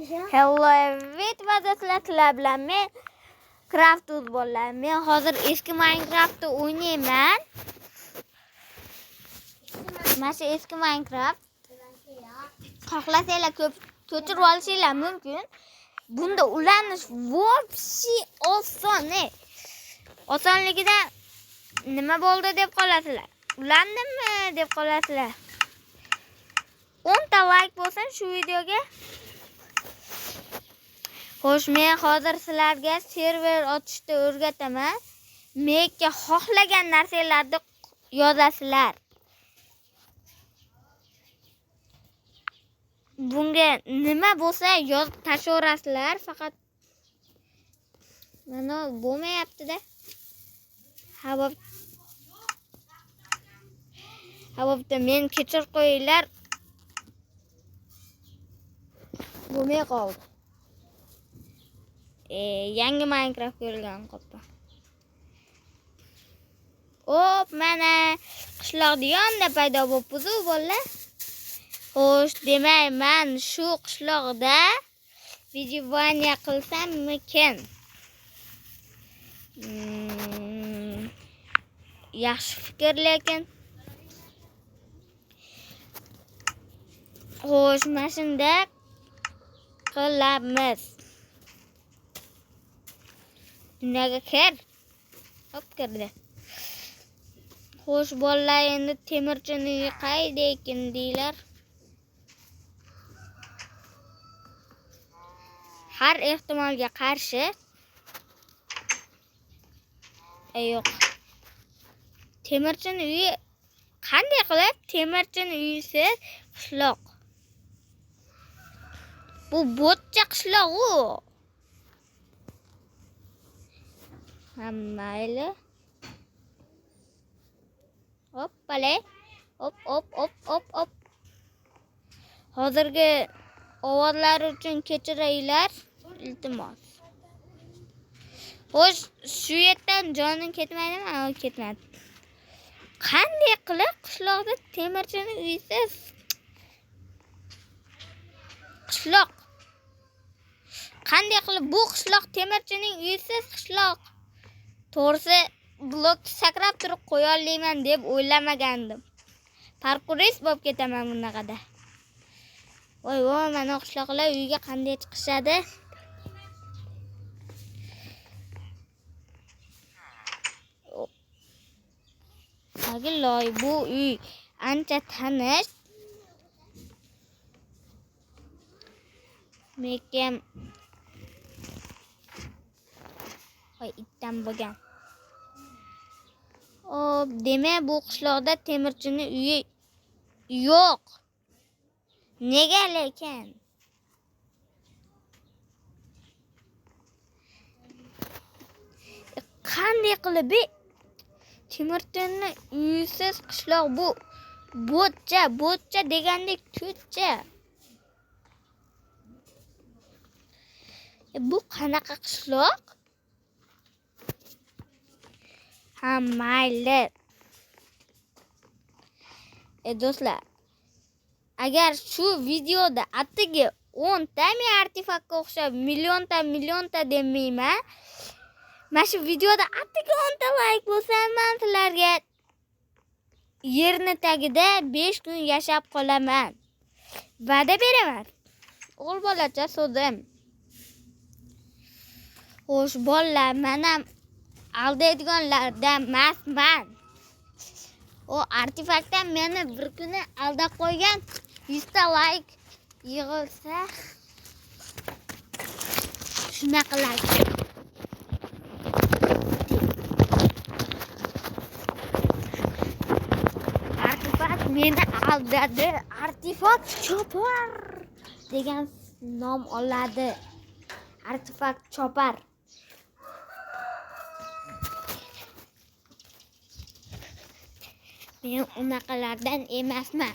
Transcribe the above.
Hello, evet sizlar bilan men Craft bolalar. Men hozir eski Minecraft'da o'ynayman. Mana shu eski Minecraft. Xohlasanglar ko'chirib olishinglar mumkin. Bunda ulanish voобще oson. Osonligidan nima bo'ldi deb qolasizlar. Ulandimmi deb qolasizlar. 10 ta like bo'lsin shu videoga. Xo'sh, men hozir sizlarga server ochishni o'rgataman. Menga xohlagan narsalarni yozasizlar. Bunga nima bo'lsa yozib tashlaverasizlar, faqat mana bo'lmayapti-da. Habobda men kechirib qo'yinglar. Bo'lmay qoldi. Yangi Minecraft ko'rgan qoppa. Hop, mana qishloqda yonda paydo bo'libdi bolalar. Xo'sh, demak, men shu qishloqda videovaniya qilsammikin? Yaxshi fikr lekin. Xo'sh, mana shunda qilamiz. Nega kir? Hop, kirdi. Xo'sh, bolalar, endi temirchini qayda ekan deylar. Har ehtimolga qarshi. Yo'q. Temirchini uyi qanday qilib? Temirchini uyisiz qishloq. Bu bo'tcha qishloq u. Mayli. Hoppale. Hop. Hozirgi ovozlar uchun kechiringlar, iltimos. Xo'sh, shu yerdan jonim ketmaydimi? Ketmadi. Qanday qilib qishloqda temirchini uyisiz qishloq? Qanday qilib bu qishloq temirchining uyisiz qishloq? To'g'risi, blok sakrab turib qo'ya olmayman deb o'ylamagandim. Parkurist bo'lib ketaman bunaqada. Voy, mana qishloqlar uyga qanday chiqishadi? Agiloy, bu uy ancha tanish. Mekem voy, itdan bo'lgan. Demak, bu qishloqda temirchini uyi yo'q. Nega lekin? Qanday qilib temirchini uyisiz qishloq bu? Bo'tcha degandek ko'cha. Bu qanaqa qishloq? Ha, mayli. Do'stlar, agar shu videoda atigi 10 ta artefaktga o'xshab millionta demayman. Mana shu videoda atigi 10 ta like bo'lsa, men sizlarga yerni tagida 5 kun yashab qolaman. Va'da beraman. O'g'il bolacha so'zim. Xo'sh, bolalar, men ham aldaydiganlardan emasman. O artefaktdan meni bir kuni aldab qo'ygan. 100 ta like yig'ilsa shunaqa like. Artefakt meni aldadi. Artefakt chopar degan nom oladi. Artefakt chopar. Men unaqalardan emasman.